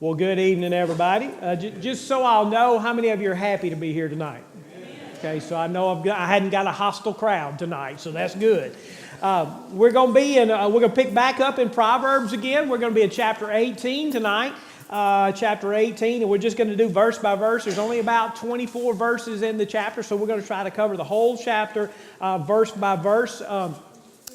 Well, good evening, everybody. Just so I'll know, how many of you are happy to be here tonight? Okay, so I know I hadn't got a hostile crowd tonight, so that's good. We're going to pick back up in Proverbs again. We're going to be in chapter 18 tonight. Chapter 18, and we're just going to do verse by verse. There's only about 24 verses in the chapter, so we're going to try to cover the whole chapter verse by verse.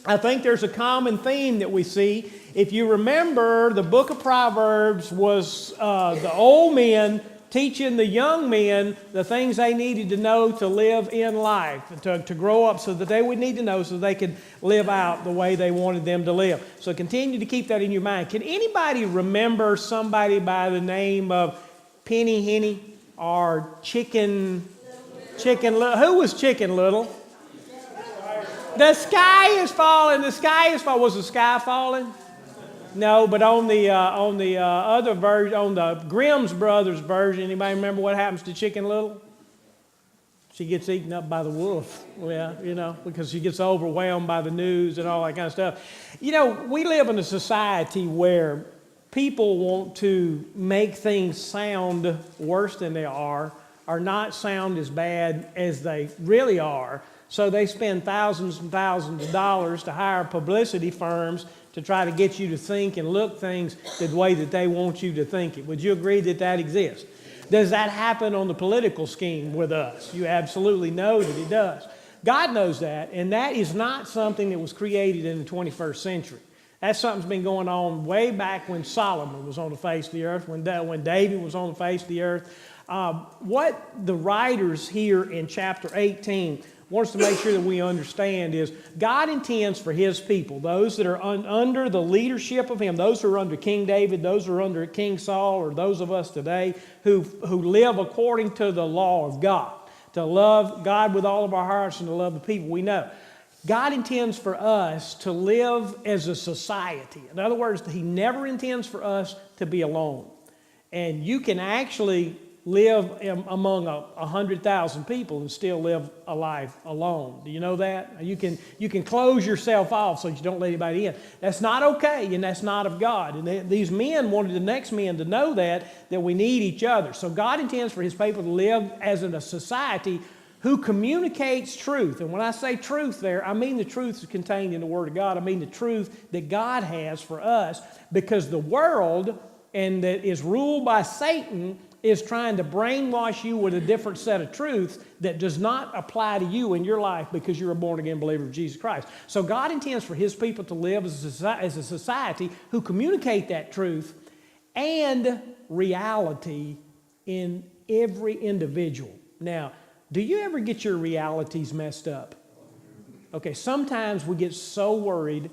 I think there's a common theme that we see. If you remember, the book of Proverbs was the old men teaching the young men the things they needed to know to live in life, to grow up, so that they would need to know so they could live out the way they wanted them to live. So continue to keep that in your mind. Can anybody remember somebody by the name of Penny Henny or Chicken Little? Who was Chicken Little? The sky is falling. The sky is falling. Was the sky falling? No, but on the other version, on the Grimm's Brothers version, anybody remember what happens to Chicken Little? She gets eaten up by the wolf. Yeah, because she gets overwhelmed by the news and all that kind of stuff. We live in a society where people want to make things sound worse than they are, or not sound as bad as they really are. So they spend thousands and thousands of dollars to hire publicity firms to try to get you to think and look things the way that they want you to think it. Would you agree that that exists? Does that happen on the political scheme with us? You absolutely know that it does. God knows that, and that is not something that was created in the 21st century. That's something that's been going on way back when Solomon was on the face of the earth, when David was on the face of the earth. What the writers here in chapter 18 wants to make sure that we understand is God intends for His people, those that are under the leadership of Him, those who are under King David, those who are under King Saul, or those of us today who live according to the law of God, to love God with all of our hearts and to love the people we know. God intends for us to live as a society. In other words, He never intends for us to be alone. And you can actually live among 100,000 people and still live a life alone. Do you know that? You can close yourself off so you don't let anybody in. That's not okay, and that's not of God. And these men wanted the next men to know that we need each other. So God intends for His people to live as in a society who communicates truth. And when I say truth there, I mean the truth is contained in the Word of God. I mean the truth that God has for us, because the world and that is ruled by Satan is trying to brainwash you with a different set of truths that does not apply to you in your life because you're a born-again believer of Jesus Christ. So God intends for His people to live as a society who communicate that truth and reality in every individual. Now, do you ever get your realities messed up? Okay, sometimes we get so worried.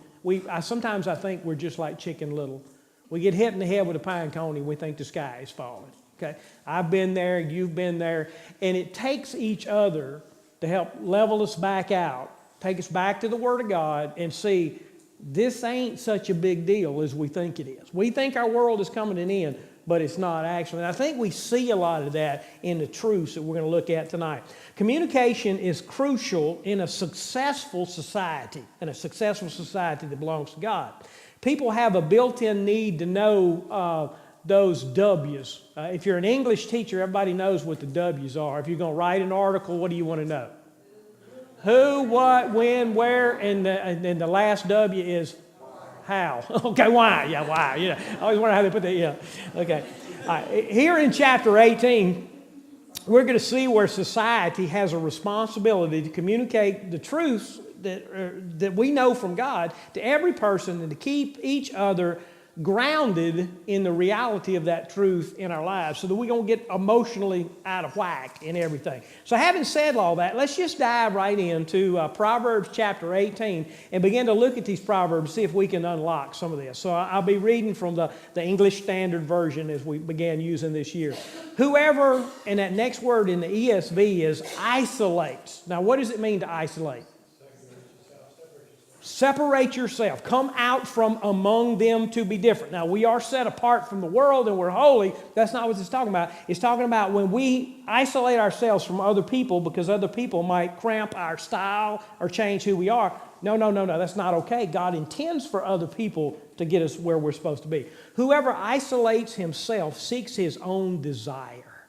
Sometimes I think we're just like Chicken Little. We get hit in the head with a pine cone and we think the sky is falling. Okay, I've been there, you've been there, and it takes each other to help level us back out, take us back to the Word of God and see this ain't such a big deal as we think it is. We think our world is coming to an end, but it's not actually. And I think we see a lot of that in the truths that we're going to look at tonight. Communication is crucial in a successful society, that belongs to God. People have a built-in need to know those W's. If you're an English teacher, everybody knows what the W's are. If you're going to write an article, what do you want to know? Who, what, when, where, and the last W is how. Okay, why? Yeah, why. Yeah, I always wonder how they put that. Yeah, okay. All right. Here in chapter 18, we're going to see where society has a responsibility to communicate the truths that we know from God to every person and to keep each other grounded in the reality of that truth in our lives so that we don't get emotionally out of whack in everything. So having said all that, let's just dive right into Proverbs chapter 18 and begin to look at these Proverbs, see if we can unlock some of this. So I'll be reading from the English Standard Version as we began using this year. Whoever, and that next word in the ESV is isolates. Now what does it mean to isolate? Separate yourself. Come out from among them to be different. Now, we are set apart from the world and we're holy. That's not what it's talking about. It's talking about when we isolate ourselves from other people because other people might cramp our style or change who we are. No. That's not okay. God intends for other people to get us where we're supposed to be. Whoever isolates himself seeks his own desire.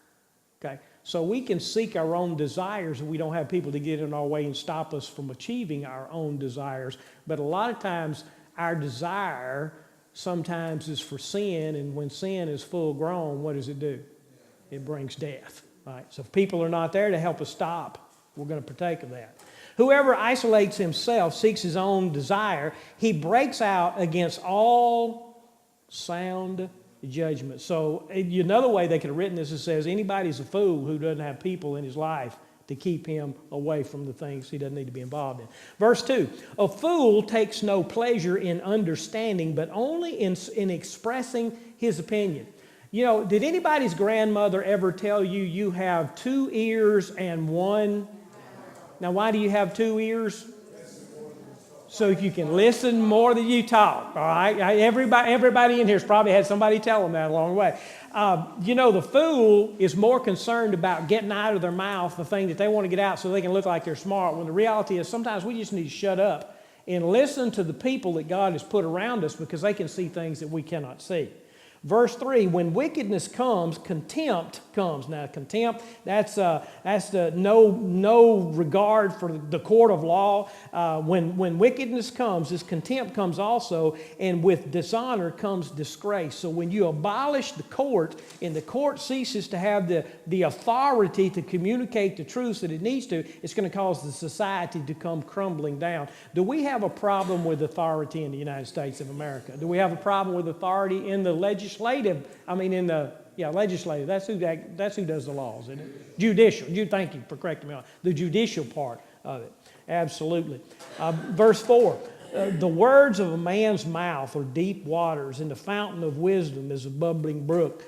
Okay? So we can seek our own desires and we don't have people to get in our way and stop us from achieving our own desires. But a lot of times our desire sometimes is for sin, and when sin is full grown, what does it do? It brings death. Right? So if people are not there to help us stop, we're going to partake of that. Whoever isolates himself seeks his own desire. He breaks out against all sound judgment. So another way they could have written this, it says anybody's a fool who doesn't have people in his life to keep him away from the things he doesn't need to be involved in. Verse 2, a fool takes no pleasure in understanding, but only in expressing his opinion. You know, did anybody's grandmother ever tell you you have 2 ears and 1? Now, why do you have 2 ears? So you can listen more than you talk, all right? Everybody in here has probably had somebody tell them that along the way. You know, the fool is more concerned about getting out of their mouth the thing that they want to get out so they can look like they're smart, when the reality is sometimes we just need to shut up and listen to the people that God has put around us because they can see things that we cannot see. Verse 3, when wickedness comes, contempt comes. Now, contempt, that's the no regard for the court of law. When wickedness comes, this contempt comes also, and with dishonor comes disgrace. So when you abolish the court, and the court ceases to have the authority to communicate the truth that it needs to, it's going to cause the society to come crumbling down. Do we have a problem with authority in the United States of America? Do we have a problem with authority in the legislative? Legislative. That's who does the laws, isn't it? Judicial. Thank you for correcting me on the judicial part of it. Absolutely. Verse 4. The words of a man's mouth are deep waters, and the fountain of wisdom is a bubbling brook.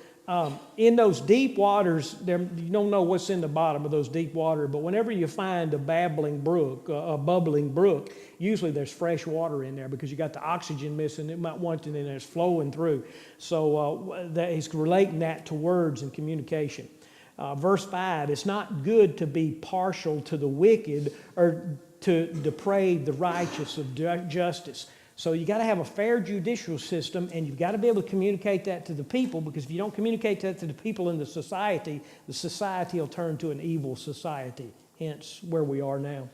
In those deep waters, you don't know what's in the bottom of those deep waters, but whenever you find a bubbling brook, usually there's fresh water in there because you got the oxygen missing. It might want it, and it's flowing through. So he's relating that to words and communication. Verse 5, it's not good to be partial to the wicked or to deprave the righteous of justice. So you got to have a fair judicial system, and you've got to be able to communicate that to the people, because if you don't communicate that to the people in the society will turn to an evil society, hence where we are now.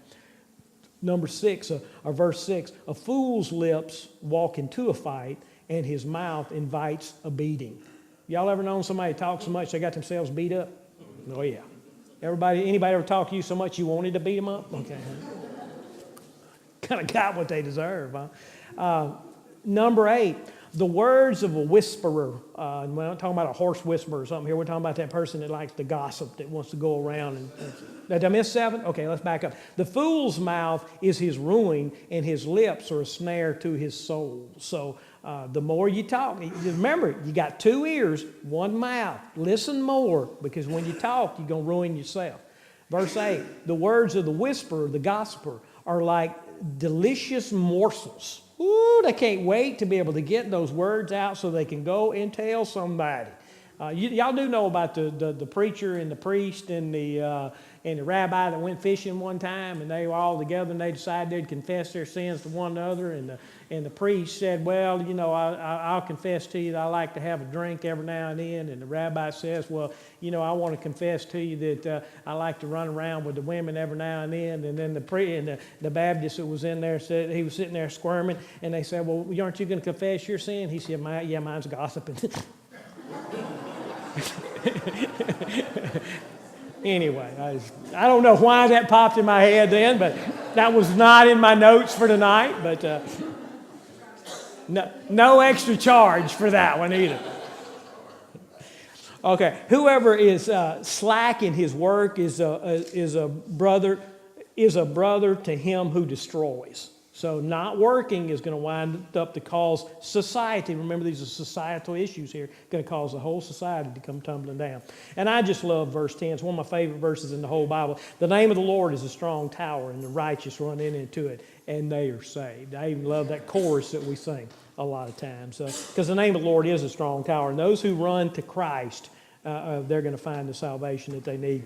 Number 6, or verse 6, a fool's lips walk into a fight, and his mouth invites a beating. Y'all ever known somebody talk so much they got themselves beat up? Oh, yeah. Anybody ever talk to you so much you wanted to beat them up? Okay. Kind of got what they deserve, huh? Number 8, the words of a whisperer. We're not talking about a horse whisperer or something here. We're talking about that person that likes to gossip, that wants to go around. Did I miss 7? Okay, let's back up. The fool's mouth is his ruin, and his lips are a snare to his soul. So the more you talk, remember, you got 2 ears, 1 mouth. Listen more, because when you talk, you're going to ruin yourself. Verse 8, the words of the whisperer, the gossiper, are like delicious morsels. Ooh, they can't wait to be able to get those words out so they can go and tell somebody. Y'all do know about the preacher and the priest and the rabbi that went fishing one time, and they were all together, and they decided they'd confess their sins to one another. And the priest said, well, you know, I'll confess to you that I like to have a drink every now and then. And the rabbi says, well, you know, I want to confess to you that I like to run around with the women every now and then. And then the Baptist that was in there said, he was sitting there squirming, and they said, well, aren't you going to confess your sin? He said, yeah, mine's gossiping. Anyway, I don't know why that popped in my head then, but that was not in my notes for tonight. But no extra charge for that one either. Okay, whoever is slack in his work is a brother to him who destroys. So not working is going to wind up to cause society. Remember, these are societal issues here. Going to cause the whole society to come tumbling down. And I just love verse 10. It's one of my favorite verses in the whole Bible. The name of the Lord is a strong tower, and the righteous run into it, and they are saved. I even love that chorus that we sing a lot of times. Because the name of the Lord is a strong tower. And those who run to Christ, they're going to find the salvation that they need.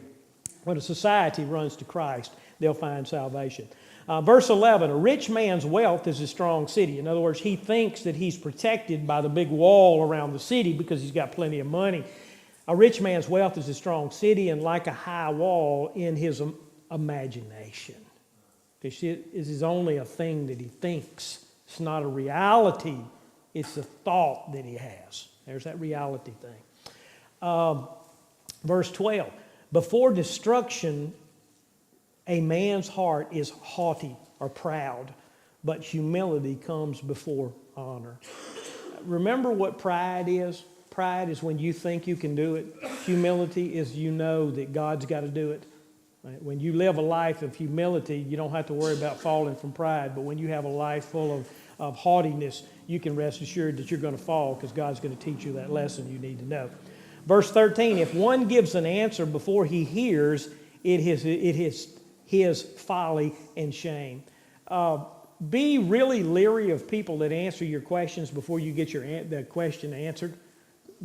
When a society runs to Christ, they'll find salvation. Verse 11, a rich man's wealth is a strong city. In other words, he thinks that he's protected by the big wall around the city because he's got plenty of money. A rich man's wealth is a strong city and like a high wall in his imagination. This is only a thing that he thinks. It's not a reality. It's a thought that he has. There's that reality thing. Verse 12, before destruction, a man's heart is haughty or proud, but humility comes before honor. Remember what pride is? Pride is when you think you can do it. Humility is you know that God's got to do it. Right? When you live a life of humility, you don't have to worry about falling from pride. But when you have a life full of haughtiness, you can rest assured that you're going to fall because God's going to teach you that lesson you need to know. Verse 13, if one gives an answer before he hears, it is his folly and shame. Be really leery of people that answer your questions before you get the question answered.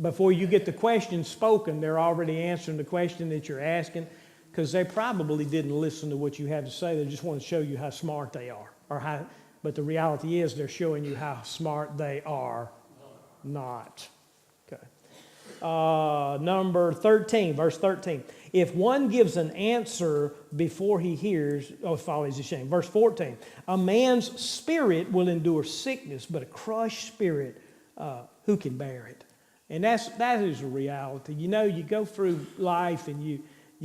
Before you get the question spoken, they're already answering the question that you're asking because they probably didn't listen to what you had to say. They just want to show you how smart they are. But the reality is they're showing you how smart they are not. Okay. Number 13, verse 13. If one gives an answer before he hears, folly is a shame. Verse 14, a man's spirit will endure sickness, but a crushed spirit, who can bear it? And that is a reality. You know, you go through life and you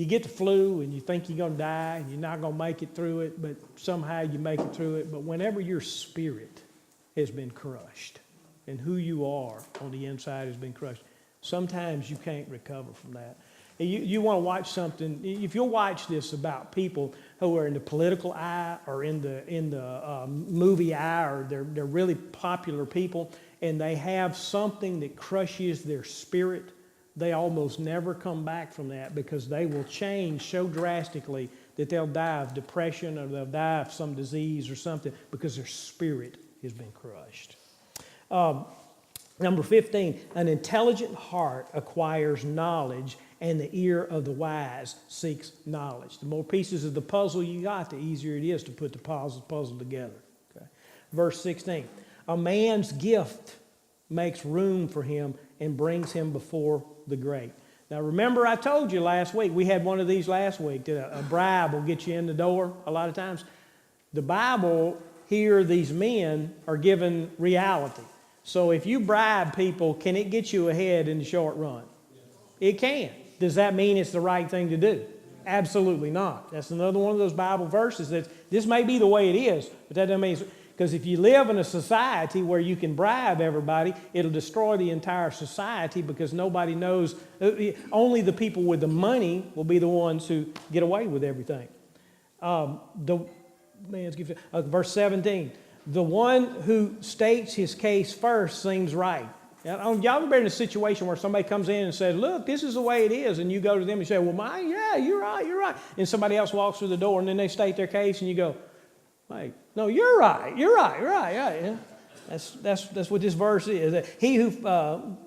get the flu and you think you're going to die and you're not going to make it through it, but somehow you make it through it. But whenever your spirit has been crushed and who you are on the inside has been crushed, sometimes you can't recover from that. You want to watch something, if you'll watch this about people who are in the political eye or in the movie eye, or they're really popular people, and they have something that crushes their spirit, they almost never come back from that because they will change so drastically that they'll die of depression or they'll die of some disease or something because their spirit has been crushed. Number 15, an intelligent heart acquires knowledge and the ear of the wise seeks knowledge. The more pieces of the puzzle you got, the easier it is to put the puzzle together. Okay. Verse 16, a man's gift makes room for him and brings him before the great. Now remember I told you last week, we had one of these last week, that a bribe will get you in the door a lot of times. The Bible here, these men are given reality. So if you bribe people, can it get you ahead in the short run? It can. Does that mean it's the right thing to do? Absolutely not. That's another one of those Bible verses that this may be the way it is, but that doesn't mean, because if you live in a society where you can bribe everybody, it'll destroy the entire society because nobody knows, only the people with the money will be the ones who get away with everything. Verse 17, the one who states his case first seems right. Now, y'all ever been in a situation where somebody comes in and says, look, this is the way it is, and you go to them and say, well, yeah, you're right. And somebody else walks through the door, and then they state their case, and you go, wait, no, you're right. Yeah. That's what this verse is. He who,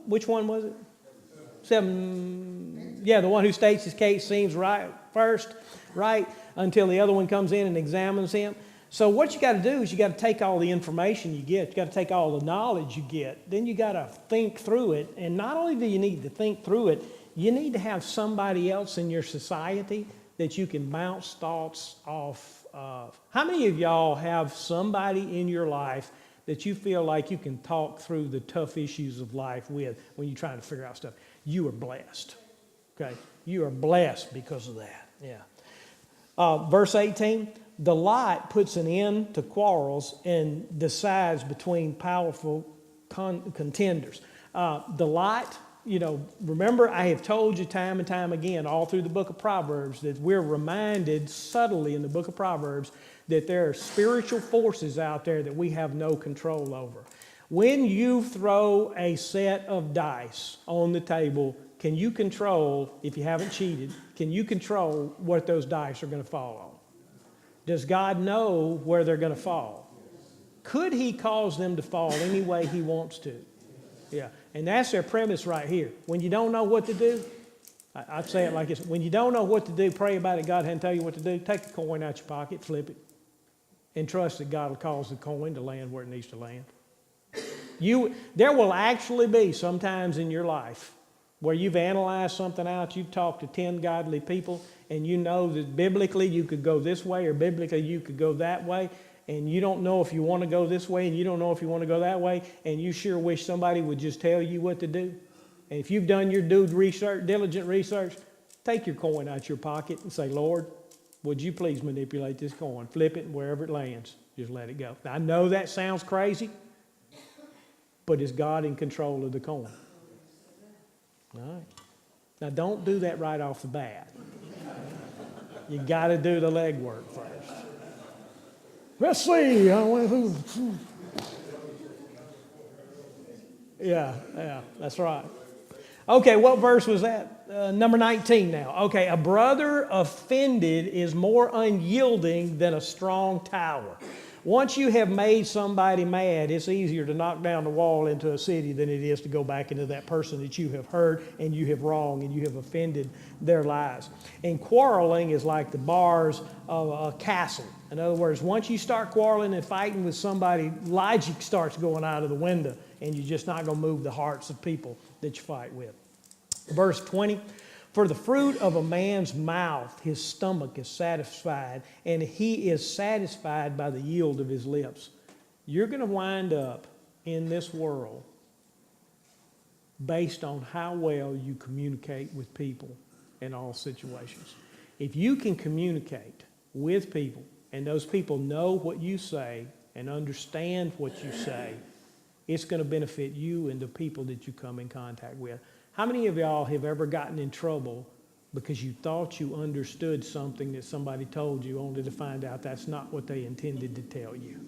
which one was it? 7. Yeah, the one who states his case seems right first, right, until the other one comes in and examines him. So what you got to do is you got to take all the information you get. You got to take all the knowledge you get. Then you got to think through it. And not only do you need to think through it, you need to have somebody else in your society that you can bounce thoughts off of. How many of y'all have somebody in your life that you feel like you can talk through the tough issues of life with when you're trying to figure out stuff? You are blessed. Okay? You are blessed because of that. Yeah. Verse 18. The light puts an end to quarrels and decides between powerful contenders. The light remember I have told you time and time again all through the book of Proverbs that we're reminded subtly in the book of Proverbs that there are spiritual forces out there that we have no control over. When you throw a set of dice on the table, can you control, if you haven't cheated, can you control what those dice are going to fall on? Does God know where they're going to fall? Could He cause them to fall any way He wants to? Yeah, and that's their premise right here. When you don't know what to do, I'd say it like this. When you don't know what to do, pray about it. God hadn't tell you what to do. Take the coin out your pocket, flip it, and trust that God will cause the coin to land where it needs to land. There will actually be sometimes in your life where you've analyzed something out, you've talked to 10 godly people, and you know that biblically you could go this way or biblically you could go that way, and you don't know if you want to go this way and you don't know if you want to go that way, and you sure wish somebody would just tell you what to do. And if you've done your diligent research, take your coin out your pocket and say, Lord, would you please manipulate this coin? Flip it, and wherever it lands, just let it go. Now, I know that sounds crazy, but is God in control of the coin? All right. Now, don't do that right off the bat. You got to do the legwork first. Let's see. Yeah, that's right. Okay, what verse was that? Number 19 now. Okay, a brother offended is more unyielding than a strong tower. Once you have made somebody mad, it's easier to knock down the wall into a city than it is to go back into that person that you have hurt and you have wronged and you have offended their lives. And quarreling is like the bars of a castle. In other words, once you start quarreling and fighting with somebody, logic starts going out of the window and you're just not going to move the hearts of people that you fight with. Verse 20. For the fruit of a man's mouth, his stomach is satisfied, and he is satisfied by the yield of his lips. You're going to wind up in this world based on how well you communicate with people in all situations. If you can communicate with people, and those people know what you say and understand what you say, it's going to benefit you and the people that you come in contact with. How many of y'all have ever gotten in trouble because you thought you understood something that somebody told you only to find out that's not what they intended to tell you?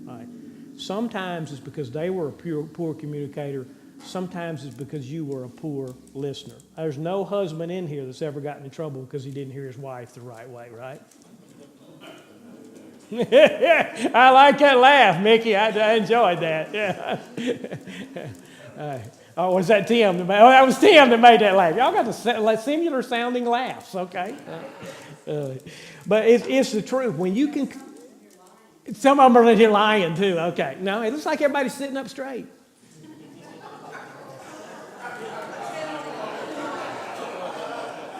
All right. Sometimes it's because they were a poor communicator. Sometimes it's because you were a poor listener. There's no husband in here that's ever gotten in trouble because he didn't hear his wife the right way, right? I like that laugh, Mickey. I enjoyed that. Yeah. Oh, was that Tim? Oh, that was Tim that made that laugh. Y'all got the similar sounding laughs, okay? But it's the truth. When you can, some of them are in here lying too. Okay, no, it looks like everybody's sitting up straight.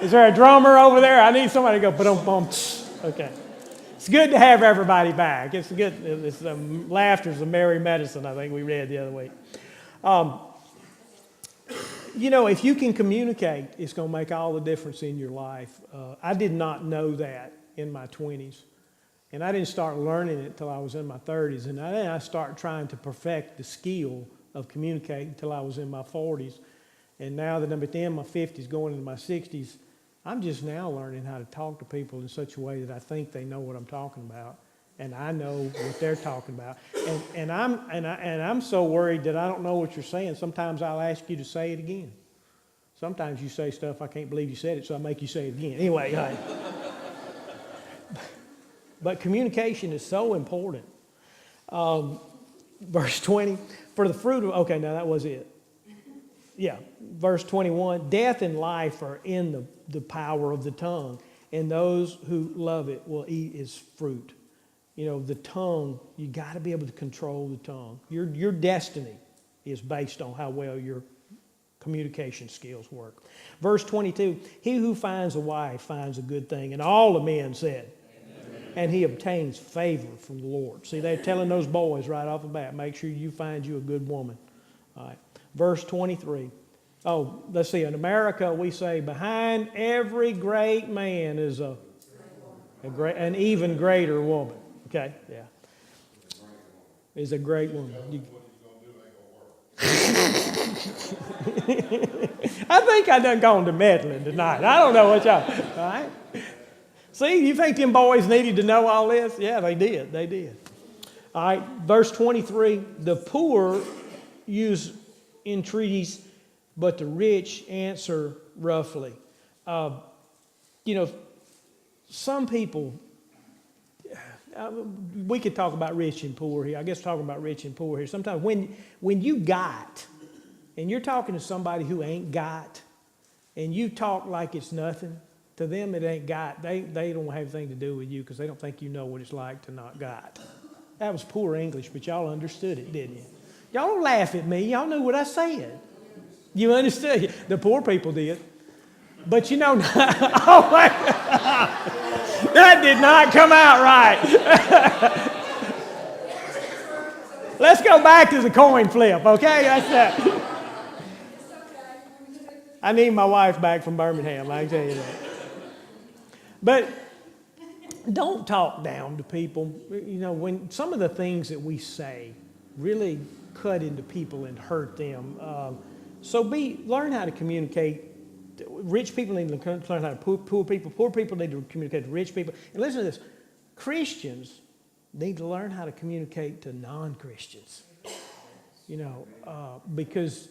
Is there a drummer over there? I need somebody to go ba-dum-bum. Okay. It's good to have everybody back. It's good. Laughter's a merry medicine, I think we read the other week. If you can communicate, it's going to make all the difference in your life. I did not know that in my 20s. And I didn't start learning it until I was in my 30s. And then I started trying to perfect the skill of communicating until I was in my 40s. And now that I'm at the end of my 50s, going into my 60s, I'm just now learning how to talk to people in such a way that I think they know what I'm talking about. And I know what they're talking about. And I'm so worried that I don't know what you're saying. Sometimes I'll ask you to say it again. Sometimes you say stuff, I can't believe you said it, so I make you say it again. Anyway, but communication is so important. Verse 20, for the fruit of, okay, now that was it. Yeah, verse 21, death and life are in the power of the tongue, and those who love it will eat its fruit. The tongue, you got to be able to control the tongue. Your destiny is based on how well your communication skills work. Verse 22, he who finds a wife finds a good thing, and all the men said, amen. And he obtains favor from the Lord. See, they're telling those boys right off the bat, make sure you find you a good woman. All right. Verse 23. Oh, let's see. In America, we say, behind every great man is an even greater woman. Okay, yeah. Is a great woman. I think I done gone to meddling tonight. I don't know what y'all, all right? See, you think them boys needed to know all this? Yeah, they did. They did. All right, verse 23, the poor use entreaties, but the rich answer roughly. Some people, we could talk about rich and poor here. I guess talking about rich and poor here. Sometimes when you got, and you're talking to somebody who ain't got, and you talk like it's nothing, to them it ain't got. They don't have anything to do with you because they don't think you know what it's like to not got. That was poor English, but y'all understood it, didn't you? Y'all don't laugh at me. Y'all knew what I said. You understood. The poor people did. But oh my God. That did not come out right. Let's go back to the coin flip, okay? That's that. I need my wife back from Birmingham, I can tell you that. But don't talk down to people. When some of the things that we say really cut into people and hurt them. Learn how to communicate. Rich people need to learn how to poor people need to communicate to rich people. And listen to this, Christians need to learn how to communicate to non-Christians. Because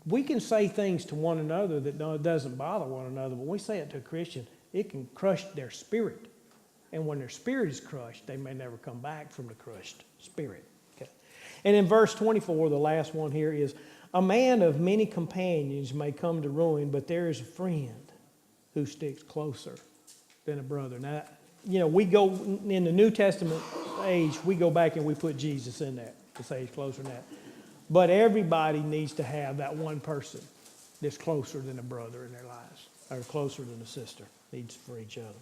we can say things to one another that doesn't bother one another, but when we say it to a Christian, it can crush their spirit. And when their spirit is crushed, they may never come back from the crushed spirit. Okay. And in verse 24, the last one here is, a man of many companions may come to ruin, but there is a friend who sticks closer than a brother. Now, we go in the New Testament age, we go back and we put Jesus in that to say he's closer than that. But everybody needs to have that one person that's closer than a brother in their lives, or closer than a sister, needs for each other.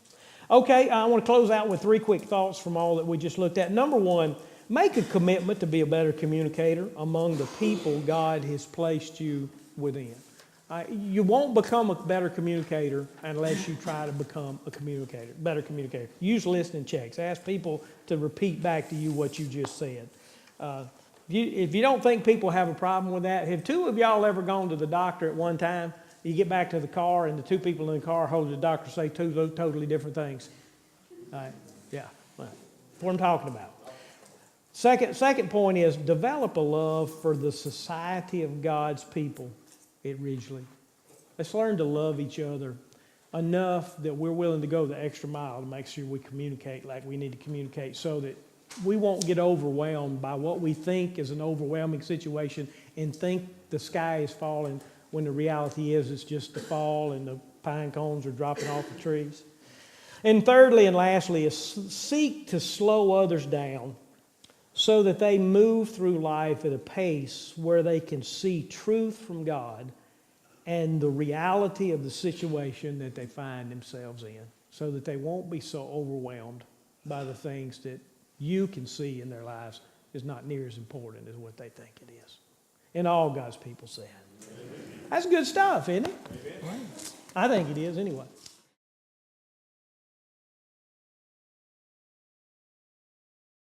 Okay, I want to close out with 3 quick thoughts from all that we just looked at. Number 1, make a commitment to be a better communicator among the people God has placed you within. You won't become a better communicator unless you try to become better communicator. Use listening checks. Ask people to repeat back to you what you just said. If you don't think people have a problem with that, have 2 of y'all ever gone to the doctor at one time? You get back to the car and the 2 people in the car hold the doctor say 2 totally different things. Yeah, that's what I'm talking about. Second point is develop a love for the society of God's people at Ridgely. Let's learn to love each other enough that we're willing to go the extra mile to make sure we communicate like we need to communicate so that we won't get overwhelmed by what we think is an overwhelming situation and think the sky is falling when the reality is it's just the fall and the pine cones are dropping off the trees. And thirdly and lastly is seek to slow others down so that they move through life at a pace where they can see truth from God and the reality of the situation that they find themselves in, so that they won't be so overwhelmed by the things that you can see in their lives is not near as important as what they think it is. And all God's people said. That's good stuff, isn't it? I think it is anyway.